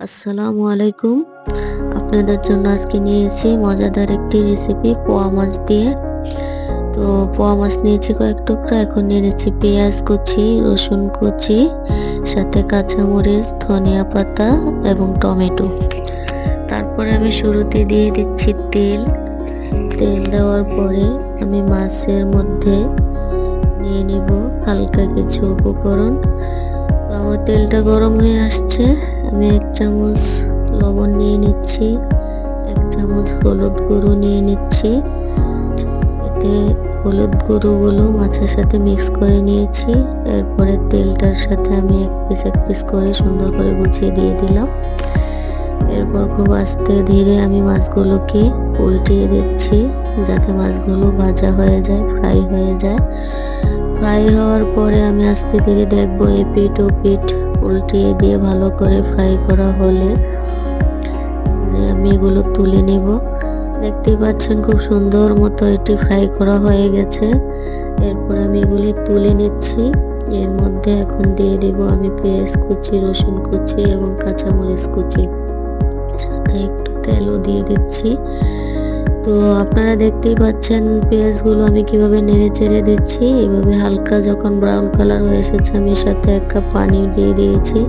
আসসালামু আলাইকুম। আপনাদের জন্য আজকে নিয়ে এসেছি মজাদার একটি রেসিপি পোয়া মাছ দিয়ে। তো পোয়া মাছ নিয়েছি কয়েক টুকরা। এখন নিয়ে নিচ্ছি পেঁয়াজ কুচি, রসুন কুচি, সাথে কাঁচামরিচ, ধনিয়া পাতা এবং টমেটো। তারপরে আমি শুরুতে দিয়ে দিচ্ছি তেল। তেল দেওয়ার পরে আমি মাছের মধ্যে নিয়ে নিব হালকা কিছু উপকরণ। তো আমার তেলটা গরম হয়ে আসছে। আমি 1 চামচ লবণ নিয়ে নিচ্ছি, 1 চামচ হলুদ গুঁড়ো নিয়ে নিচ্ছি। এতে হলুদ গুঁড়োগুলো মাছের সাথে মিক্স করে নিয়েছি। এরপরে তেলটার সাথে আমি এক পিস করে সুন্দর করে গুছিয়ে দিয়ে দিলাম। এরপর খুব আস্তে ধীরে আমি মাছগুলোকে উল্টিয়ে দিচ্ছি যাতে মাছগুলো ভাজা হয়ে যায়, ফ্রাই হয়ে যায়। ফ্রাই হওয়ার পরে আমি আস্তে ধীরে দেখবো এপিঠ ওপিঠ উল্টিয়ে দিয়ে ভালো করে ফ্রাই করা হলে আমি এগুলো তুলে নেব। দেখতেই পাচ্ছেন খুব সুন্দর মতো এটি ফ্রাই করা হয়ে গেছে। এরপর আমি এগুলি তুলে নিচ্ছি। এর মধ্যে এখন দিয়ে দেব আমি পেঁয়াজ কুচি, রসুন কুচি এবং কাঁচামরিচ কুচি, সাথে একটু তেলও দিয়ে দিচ্ছি। তো আপনারা দেখতেই পাচ্ছেন পেঁয়াজগুলো আমি কিভাবে নেড়ে চেড়ে দিচ্ছি। এভাবে হালকা যখন ব্রাউন কালার হয়ে এসেছে আমি সাথে 1 কাপ পানি দিয়ে দিয়েছি।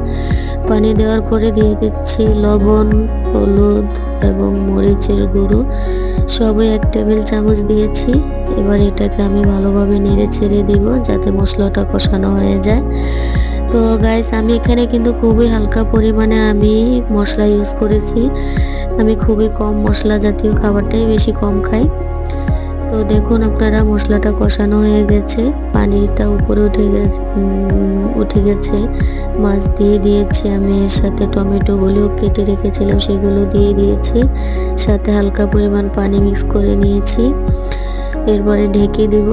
পানি দেওয়ার পরে দিয়ে দিচ্ছি লবণ, হলুদ এবং মরিচের গুঁড়ো, সবই 1 টেবিল চামচ দিয়েছি। এবার এটাকে আমি ভালোভাবে নেড়ে ছেড়ে দিব যাতে মশলাটা কষানো হয়ে যায়। তো গাইস, আমি এখানে কিন্তু খুবই হালকা পরিমাণে আমি মশলা ইউজ করেছি। আমি খুবই কম মশলা জাতীয় খাবারটাই বেশি কম খাই। তো দেখুন আপনারা মশলাটা কষানো হয়ে গেছে, পানিটা উপরে উঠে গেছে। মাছ দিয়ে দিয়েছি আমি, এর সাথে টমেটোগুলো কেটে রেখেছিলাম সেগুলো দিয়ে দিয়েছি, সাথে হালকা পরিমাণ পানি মিক্স করে নিয়েছি। এরপরে ঢেকে দিব।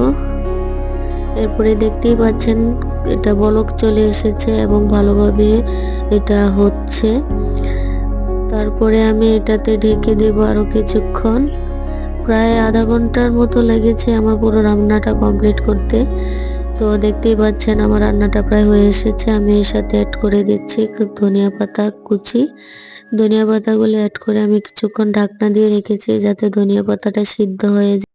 এরপরে দেখতেই পাচ্ছেন এটা বলক চলে এসেছে এবং ভালোভাবে এটা হচ্ছে। তারপরে আমি এটাতে ঢেকে দেব আরো কিছুক্ষণ। প্রায় আধা ঘন্টার মতো লেগেছে আমার পুরো রান্নাটা কমপ্লিট করতে। তো দেখতেই পাচ্ছেন আমার রান্নাটা প্রায় হয়ে এসেছে। আমি এর সাথে অ্যাড করে দিচ্ছি ধনিয়া পাতা কুচি। ধনিয়া পাতাগুলো অ্যাড করে আমি কিছুক্ষণ ঢাকনা দিয়ে রেখেছি যাতে ধনিয়া পাতাটা সিদ্ধ হয়ে যায়।